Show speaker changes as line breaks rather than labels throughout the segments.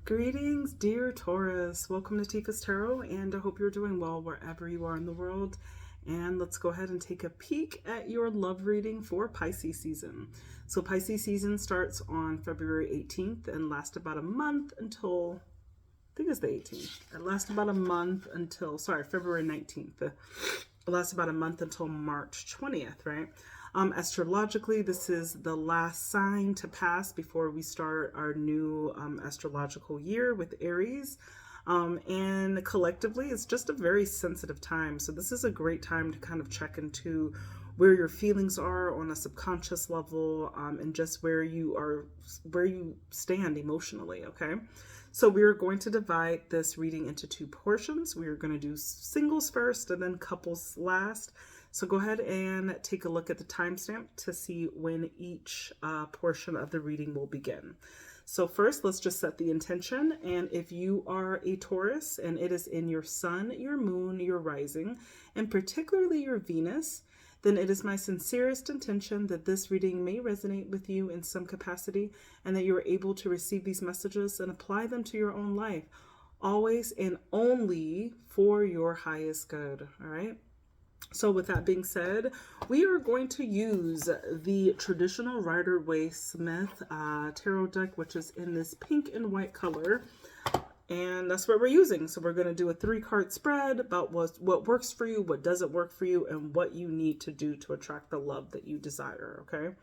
Greetings, dear Taurus. Welcome to Tifa's Tarot, and I hope you're doing well wherever you are in the world. And let's go ahead and take a peek at your love reading for Pisces season. So Pisces season starts on February 18th and lasts about a month until, I think it's the 18th. It lasts about a month until, February 19th. It lasts about a month until March 20th, right? Astrologically, this is the last sign to pass before we start our new astrological year with Aries. And collectively, it's just a very sensitive time. So this is a great time to kind of check into where your feelings are on a subconscious level, and just where you stand emotionally, okay? So we're going to divide this reading into two portions. We're going to do singles first and then couples last. So go ahead and take a look at the timestamp to see when each portion of the reading will begin. So first, let's just set the intention. And if you are a Taurus and it is in your sun, your moon, your rising, and particularly your Venus, then it is my sincerest intention that this reading may resonate with you in some capacity and that you are able to receive these messages and apply them to your own life, always and only for your highest good, all right? So with that being said, we are going to use the traditional Rider-Waite-Smith tarot deck, which is in this pink and white color. And that's what we're using. So we're going to do a 3-card spread about what works for you, what doesn't work for you, and what you need to do to attract the love that you desire, okay?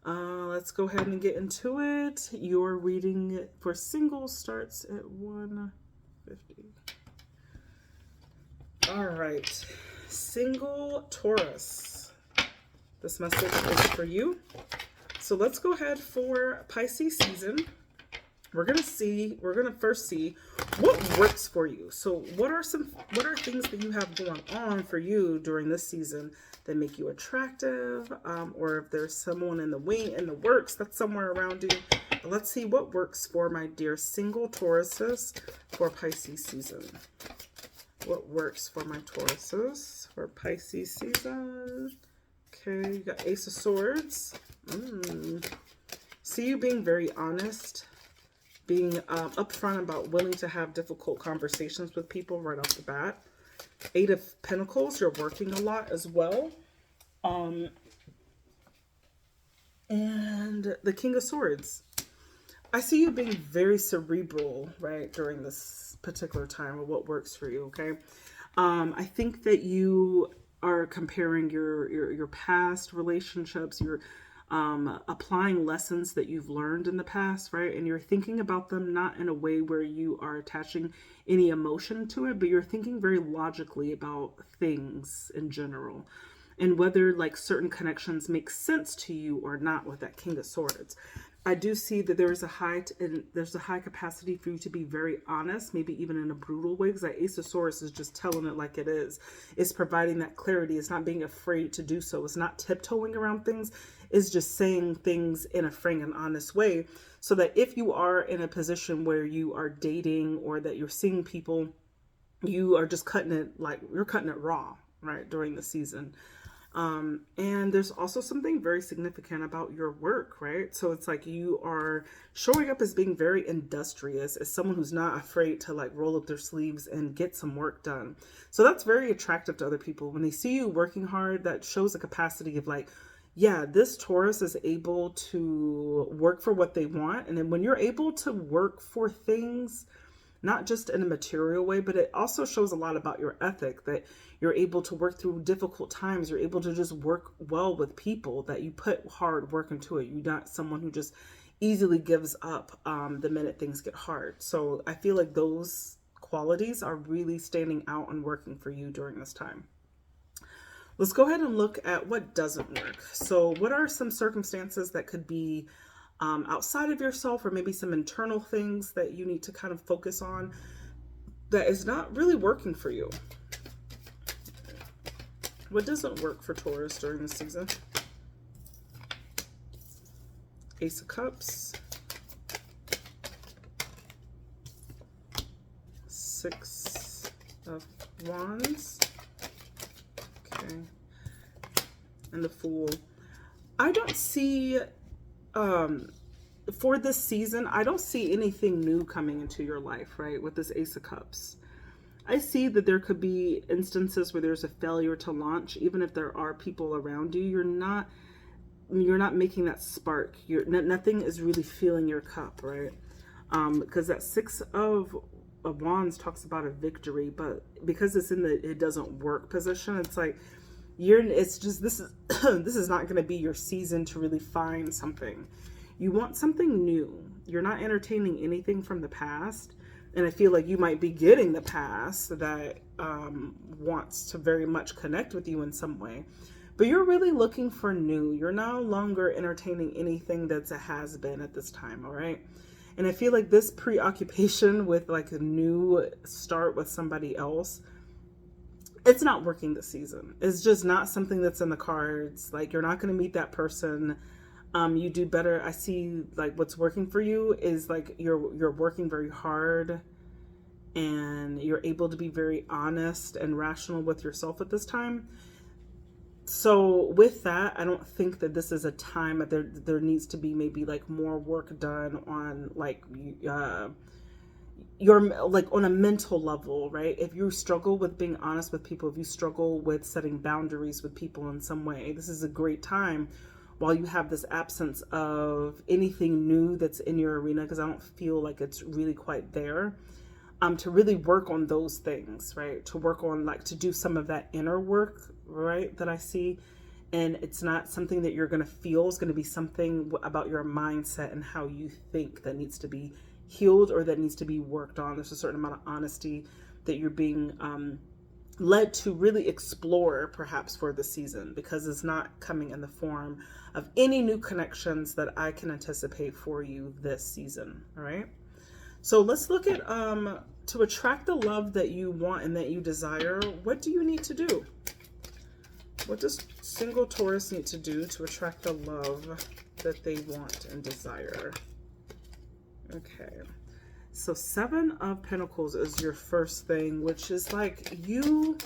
Let's go ahead and get into it. Your reading for singles starts at 150. All right. Single Taurus, this message is for you. So let's go ahead for Pisces season. We're gonna first see what works for you. So what are things that you have going on for you during this season that make you attractive, or if there's someone in the works that's somewhere around you. But let's see what works for my dear single Tauruses for Pisces season. What works for my Tauruses for Pisces season? Okay, you got Ace of Swords. See you being very honest, being upfront about willing to have difficult conversations with people right off the bat. 8 of Pentacles, you're working a lot as well. And the King of Swords. I see you being very cerebral, right, during this particular time of what works for you, okay? I think that you are comparing your past relationships, you're applying lessons that you've learned in the past, right? And you're thinking about them not in a way where you are attaching any emotion to it, but you're thinking very logically about things in general and whether like certain connections make sense to you or not with that King of Swords. I do see that there's a high capacity for you to be very honest, maybe even in a brutal way, because that Ace of Swords is just telling it like it is. It's providing that clarity. It's not being afraid to do so. It's not tiptoeing around things. It's just saying things in a frank and honest way, so that if you are in a position where you are dating or that you're seeing people, you are just cutting it raw, right, during the season. And there's also something very significant about your work, right? So it's like you are showing up as being very industrious, as someone who's not afraid to like roll up their sleeves and get some work done. So that's very attractive to other people. When they see you working hard, that shows a capacity of like, yeah, this Taurus is able to work for what they want. And then when you're able to work for things, not just in a material way, but it also shows a lot about your ethic, that you're able to work through difficult times. You're able to just work well with people, that you put hard work into it. You're not someone who just easily gives up the minute things get hard. So I feel like those qualities are really standing out and working for you during this time. Let's go ahead and look at what doesn't work. So what are some circumstances that could be outside of yourself, or maybe some internal things that you need to kind of focus on that is not really working for you? What doesn't work for Taurus during this season? Ace of Cups, 6 of Wands, okay, and the Fool. I don't see for this season, I don't see anything new coming into your life, right? With this Ace of Cups. I see that there could be instances where there's a failure to launch, even if there are people around you. You're not making that spark. Nothing is really filling your cup, right? Because that Six of Wands talks about a victory, but because it's in the it doesn't work position, it's like it's just this is this is not going to be your season to really find something. You want something new. You're not entertaining anything from the past. And I feel like you might be getting the past that wants to very much connect with you in some way. But you're really looking for new. You're no longer entertaining anything that's a has-been at this time, all right? And I feel like this preoccupation with like a new start with somebody else, it's not working this season. It's just not something that's in the cards. Like, you're not going to meet that person. You do better. I see like what's working for you is like you're working very hard and you're able to be very honest and rational with yourself at this time. So with that, I don't think that this is a time that there needs to be maybe like more work done on like your like on a mental level, right? If you struggle with being honest with people, if you struggle with setting boundaries with people in some way, this is a great time while you have this absence of anything new that's in your arena, because I don't feel like it's really quite there, to really work on those things, right? To work on like to do some of that inner work, right, that I see. And it's not something that you're going to feel. It's going to be something about your mindset and how you think that needs to be healed or that needs to be worked on. There's a certain amount of honesty that you're being led to really explore perhaps for the season, because it's not coming in the form of any new connections that I can anticipate for you this season. All right. So let's look at to attract the love that you want and that you desire. What do you need to do? What does single Taurus need to do to attract the love that they want and desire? Okay. So Seven of Pentacles is your first thing, which is like you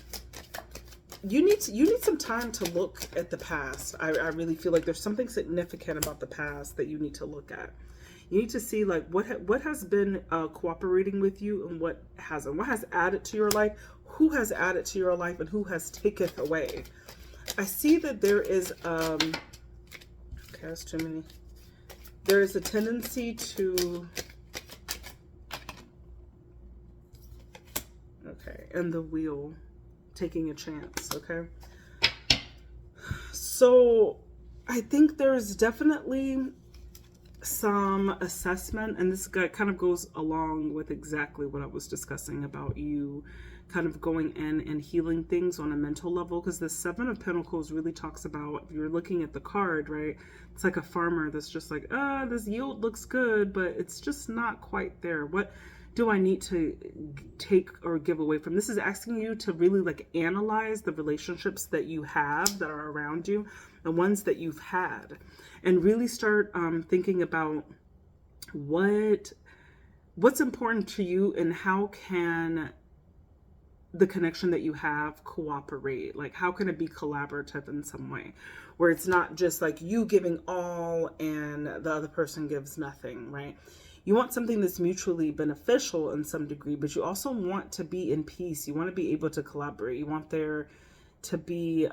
need some time to look at the past. I really feel like there's something significant about the past that you need to look at. You need to see like what has been cooperating with you and what hasn't. What has added to your life? Who has added to your life and who has taketh away? I see that there is okay, that's too many. There is a tendency to and the wheel, taking a chance. Okay, so I think there's definitely some assessment, and this guy kind of goes along with exactly what I was discussing about you kind of going in and healing things on a mental level, because the Seven of Pentacles really talks about, if you're looking at the card, right, it's like a farmer that's just like, this yield looks good, but it's just not quite there. What do I need to take or give away from? This is asking you to really like analyze the relationships that you have that are around you, the ones that you've had, and really start thinking about what's important to you and how can the connection that you have cooperate. Like, how can it be collaborative in some way where it's not just like you giving all and the other person gives nothing, right? You want something that's mutually beneficial in some degree, but you also want to be in peace. You want to be able to collaborate. You want there to be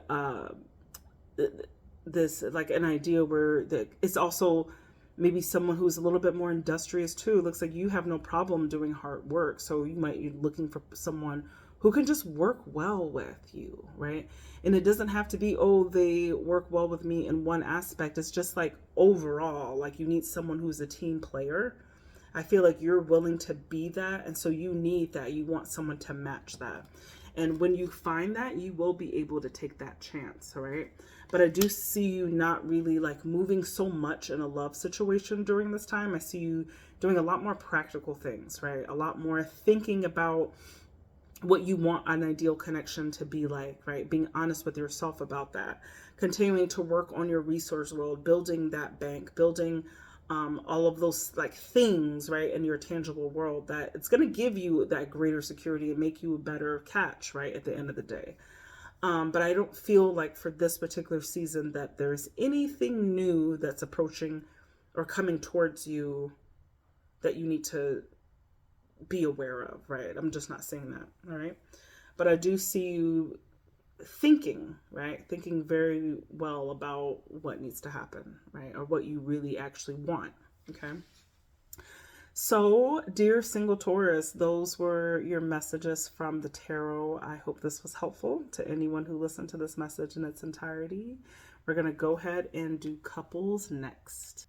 this like an idea where it's also maybe someone who's a little bit more industrious too. It looks like you have no problem doing hard work, so you might be looking for someone who can just work well with you, right? And it doesn't have to be, oh, they work well with me in one aspect. It's just like overall, like you need someone who's a team player. I feel like you're willing to be that, and so you need that. You want someone to match that. And when you find that, you will be able to take that chance, all right? But I do see you not really like moving so much in a love situation during this time. I see you doing a lot more practical things, right? A lot more thinking about what you want an ideal connection to be like, right? Being honest with yourself about that. Continuing to work on your resource world, building that bank, building all of those like things, right, in your tangible world that it's going to give you that greater security and make you a better catch, right, at the end of the day. But I don't feel like for this particular season that there's anything new that's approaching or coming towards you that you need to be aware of, right? I'm just not saying that, all right? But I do see you thinking, right? Thinking very well about what needs to happen, right? Or what you really actually want, okay? So, dear single Taurus, those were your messages from the tarot. I hope this was helpful to anyone who listened to this message in its entirety. We're going to go ahead and do couples next.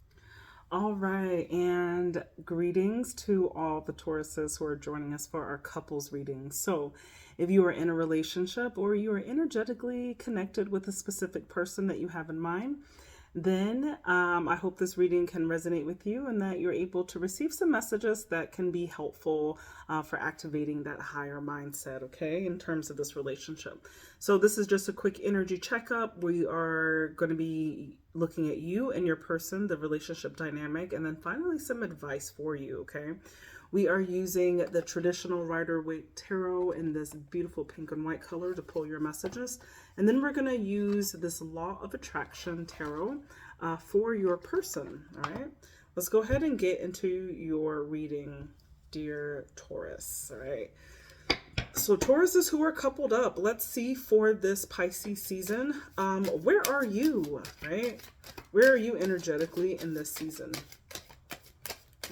All right, and greetings to all the Tauruses who are joining us for our couples reading. So, if you are in a relationship or you are energetically connected with a specific person that you have in mind, then I hope this reading can resonate with you and that you're able to receive some messages that can be helpful for activating that higher mindset, okay, in terms of this relationship. So this is just a quick energy checkup. We are going to be looking at you and your person, the relationship dynamic, and then finally some advice for you, okay? We are using the traditional Rider-Waite Tarot in this beautiful pink and white color to pull your messages. And then we're going to use this Law of Attraction Tarot for your person, all right? Let's go ahead and get into your reading, dear Taurus, all right? So Tauruses who are coupled up, let's see for this Pisces season, where are you, right? Where are you energetically in this season?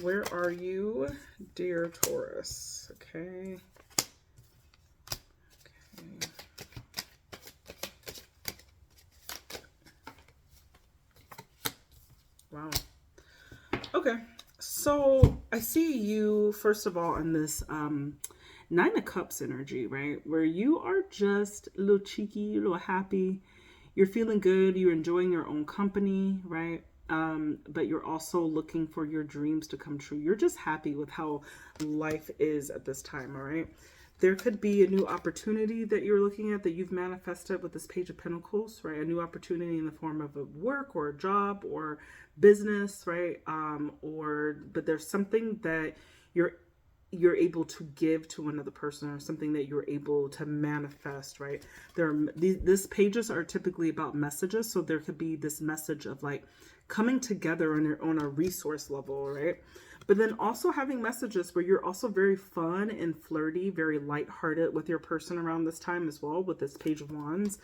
Where are you, dear Taurus? Okay. Okay. Wow. Okay. So I see you, first of all, in this Nine of Cups energy, right? Where you are just a little cheeky, a little happy. You're feeling good. You're enjoying your own company, right? But you're also looking for your dreams to come true. You're just happy with how life is at this time, all right? There could be a new opportunity that you're looking at that you've manifested with this Page of Pentacles, right? A new opportunity in the form of a work or a job or business, right? But there's something that you're able to give to another person, or something that you're able to manifest, right? These pages are typically about messages, so there could be this message of like coming together on a resource level, right? But then also having messages where you're also very fun and flirty, very lighthearted with your person around this time as well, with this Page of Wands.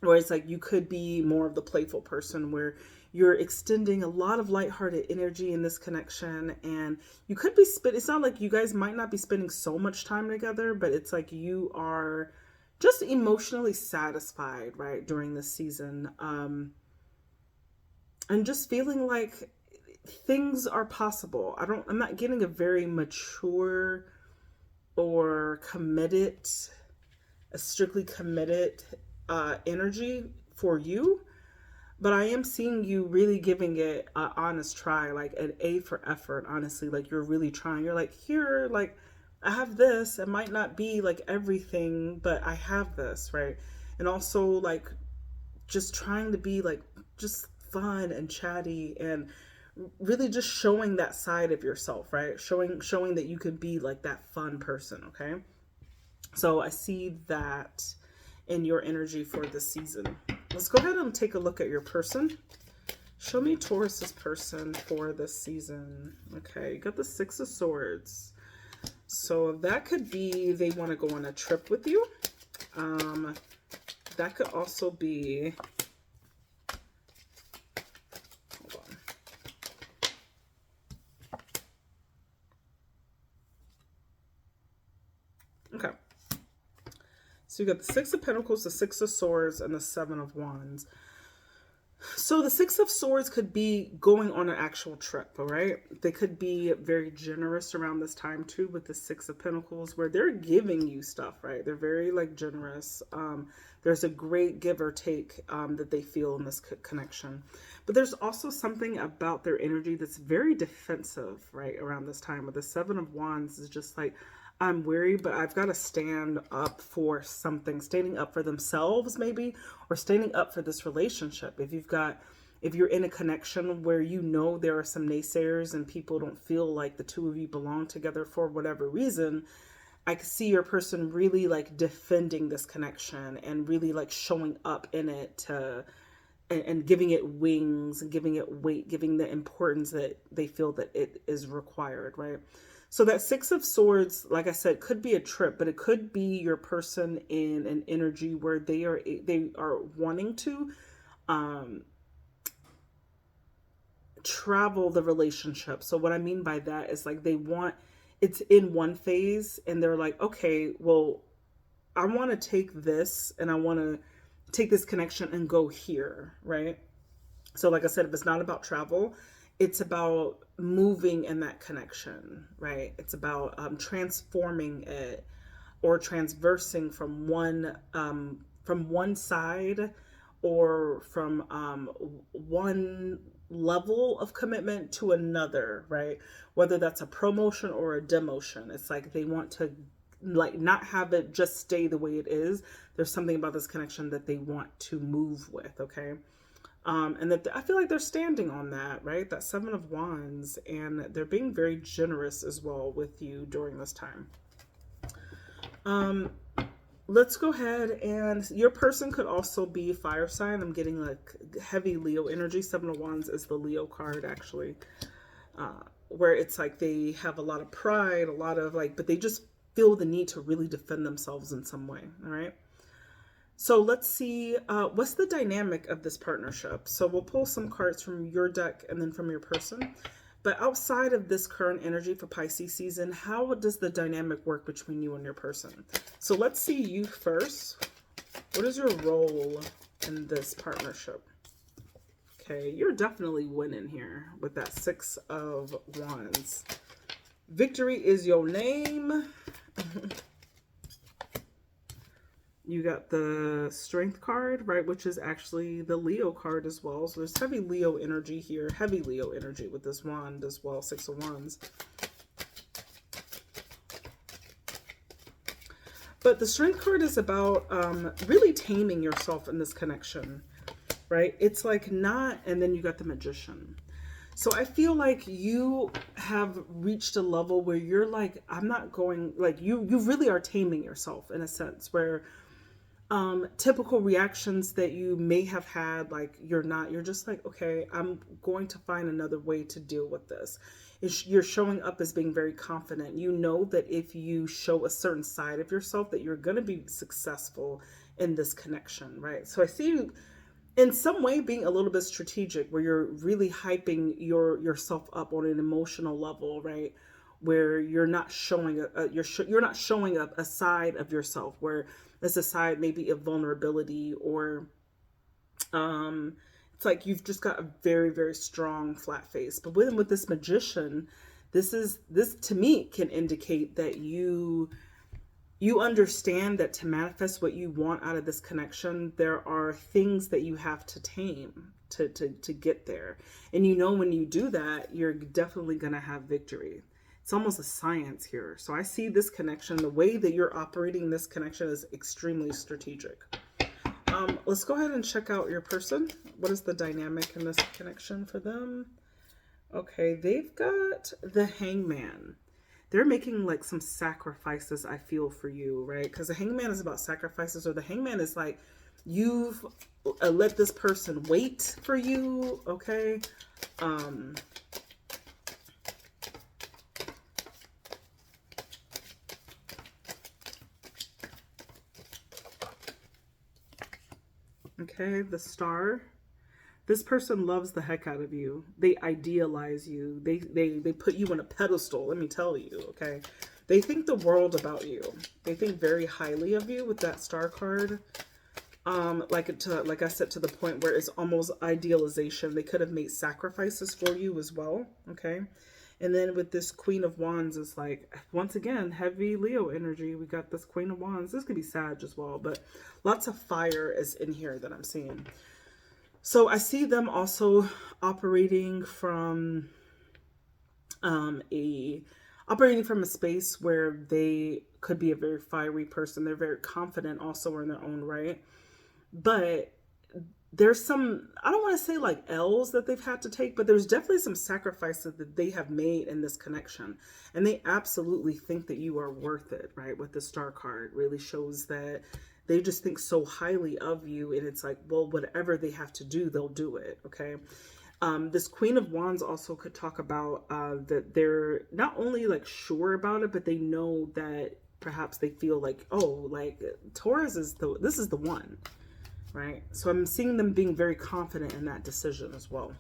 Or it's like you could be more of the playful person where you're extending a lot of lighthearted energy in this connection, and you could be it's not like you guys might not be spending so much time together, but it's like you are just emotionally satisfied, right, during this season, and just feeling like things are possible. I'm not getting a very mature or committed, a strictly committed energy for you, but I am seeing you really giving it an honest try, like an A for effort, honestly. Like you're really trying. You're like, here, like I have this. It might not be like everything, but I have this, right? And also like just trying to be like just fun and chatty and really just showing that side of yourself, right? Showing that you could be like that fun person, okay? So I see that in your energy for this season. Let's go ahead and take a look at your person. Show me Taurus's person for this season. Okay, you got the Six of Swords. So that could be they want to go on a trip with you. That could also be, hold on. Okay. So you got the Six of Pentacles, the Six of Swords, and the Seven of Wands. So the Six of Swords could be going on an actual trip, all right? They could be very generous around this time too with the Six of Pentacles, where they're giving you stuff, right? They're very like generous. There's a great give or take that they feel in this connection. But there's also something about their energy that's very defensive, right, around this time. With the Seven of Wands is just like, I'm weary, but I've got to stand up for something, standing up for themselves maybe, or standing up for this relationship. If you're in a connection where you know there are some naysayers and people don't feel like the two of you belong together for whatever reason, I can see your person really like defending this connection and really like showing up in it and giving it wings and giving it weight, giving the importance that they feel that it is required, right? So that Six of Swords, like I said, could be a trip, but it could be your person in an energy where they are wanting to travel the relationship. So what I mean by that is like it's in one phase and they're like, okay, well, I want to take this and I want to take this connection and go here, right? So like I said, if it's not about travel, it's about moving in that connection, right? It's about transforming it or transversing from one side or from one level of commitment to another, right? Whether that's a promotion or a demotion. It's like they want to like not have it just stay the way it is. There's something about this connection that they want to move with, okay? And that I feel like they're standing on that, right? That Seven of Wands, and they're being very generous as well with you during this time. Let's go ahead, and your person could also be fire sign. I'm getting like heavy Leo energy. Seven of Wands is the Leo card, actually, where it's like they have a lot of pride, a lot of like, but they just feel the need to really defend themselves in some way. All right. So let's see, what's the dynamic of this partnership? So we'll pull some cards from your deck and then from your person. But outside of this current energy for Pisces season, how does the dynamic work between you and your person? So let's see you first. What is your role in this partnership? Okay, you're definitely winning here with that Six of Wands. Victory is your name. You got the Strength card, right, which is actually the Leo card as well. So there's heavy Leo energy here, heavy Leo energy with this wand as well, Six of Wands. But the Strength card is about really taming yourself in this connection, right? It's like not, and then you got the Magician. So I feel like you have reached a level where you're like, I'm not going, like you really are taming yourself in a sense where typical reactions that you may have had, like you're just like, okay, I'm going to find another way to deal with this. You're showing up as being very confident. You know that if you show a certain side of yourself that you're going to be successful in this connection, right? So I see you in some way being a little bit strategic where you're really hyping yourself up on an emotional level, right? Where you're not showing you're not showing up a side of yourself where there's a side maybe of vulnerability or it's like you've just got a very, very strong flat face. But with this Magician, this to me can indicate that you understand that to manifest what you want out of this connection, there are things that you have to tame to get there. And you know, when you do that, you're definitely going to have victory. It's almost a science here. So I see this connection, the way that you're operating this connection is extremely strategic. Let's go ahead and check out your person. What is the dynamic in this connection for them? Okay, they've got the Hangman. They're making like some sacrifices, I feel, for you, right? Because the Hangman is about sacrifices, or the Hangman is like you've let this person wait for you, okay? Okay, the Star. This person loves the heck out of you. They idealize you. They put you on a pedestal, let me tell you, okay? They think the world about you. They think very highly of you with that Star card. Like I said, to the point where it's almost idealization. They could have made sacrifices for you as well, okay? And then with this Queen of Wands, it's like, once again, heavy Leo energy. We got this Queen of Wands. This could be Sag as well, but lots of fire is in here that I'm seeing. So I see them also operating from a space where they could be a very fiery person. They're very confident also in their own right. But there's some, I don't want to say like L's that they've had to take, but there's definitely some sacrifices that they have made in this connection. And they absolutely think that you are worth it, right? With the Star card, really shows that they just think so highly of you, and it's like, well, whatever they have to do, they'll do it. Okay. This Queen of Wands also could talk about that they're not only like sure about it, but they know that perhaps they feel like, oh, like Taurus is this is the one, right? So I'm seeing them being very confident in that decision as well.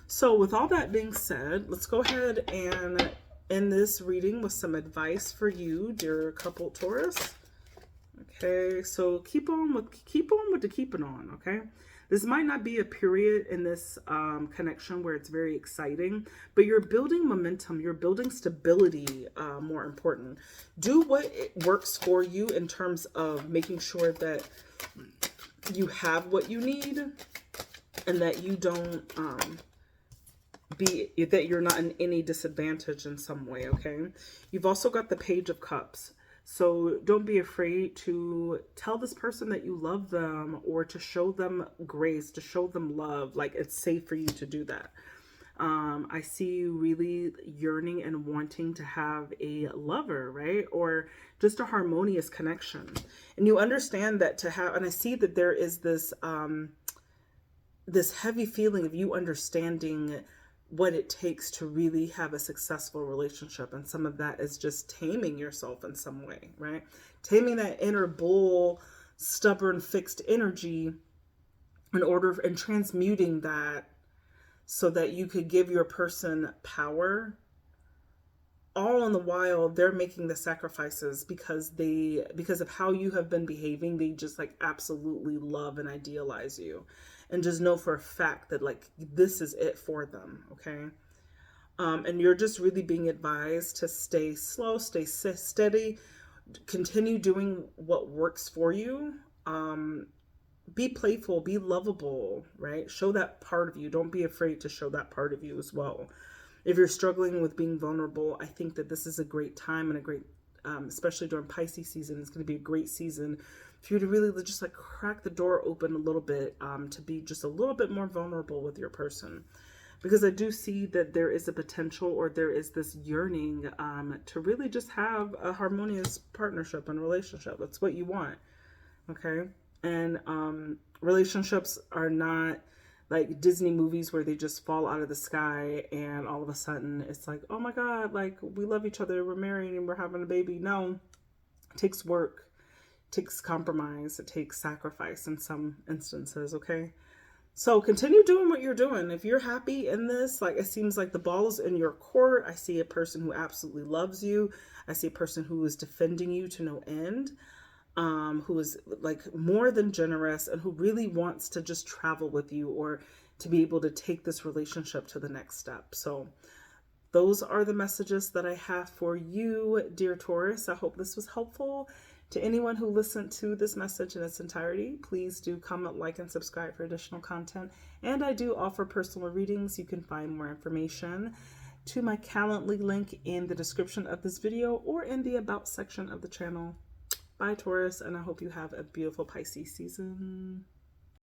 So with all that being said, let's go ahead and end this reading with some advice for you, dear couple Taurus. Okay, so keep on with the keeping on. Okay, this might not be a period in this connection where it's very exciting, but you're building momentum, you're building stability. More important, do what works for you in terms of making sure that you have what you need, and that you don't that you're not in any disadvantage in some way. Okay, you've also got the Page of Cups. So don't be afraid to tell this person that you love them, or to show them grace, to show them love. Like, it's safe for you to do that. I see you really yearning and wanting to have a lover, right? Or just a harmonious connection. And you understand that to have, and I see that there is this, this heavy feeling of you understanding what it takes to really have a successful relationship. And some of that is just taming yourself in some way, right? Taming that inner bull, stubborn, fixed energy and transmuting that so that you could give your person power, all in the while they're making the sacrifices because of how you have been behaving. They just like absolutely love and idealize you, and just know for a fact that like this is it for them. Okay. And you're just really being advised to stay slow, stay steady, continue doing what works for you. Be playful, be lovable, right? Show that part of you. Don't be afraid to show that part of you as well. If you're struggling with being vulnerable, I think that this is a great time and a great, especially during Pisces season, it's going to be a great season for you to really just like crack the door open a little bit, to be just a little bit more vulnerable with your person. Because I do see that there is a potential, or there is this yearning to really just have a harmonious partnership and relationship. That's what you want. Okay. And relationships are not like Disney movies where they just fall out of the sky and all of a sudden it's like, oh my God, like we love each other, we're married and we're having a baby. No, it takes work, it takes compromise, it takes sacrifice in some instances. Okay. So continue doing what you're doing. If you're happy in this, like it seems like the ball is in your court. I see a person who absolutely loves you. I see a person who is defending you to no end. Who is like more than generous and who really wants to just travel with you, or to be able to take this relationship to the next step. So those are the messages that I have for you, dear Taurus. I hope this was helpful. To anyone who listened to this message in its entirety, please do comment, like, and subscribe for additional content. And I do offer personal readings. You can find more information to my Calendly link in the description of this video or in the About section of the channel. Bye, Taurus, and I hope you have a beautiful Pisces season.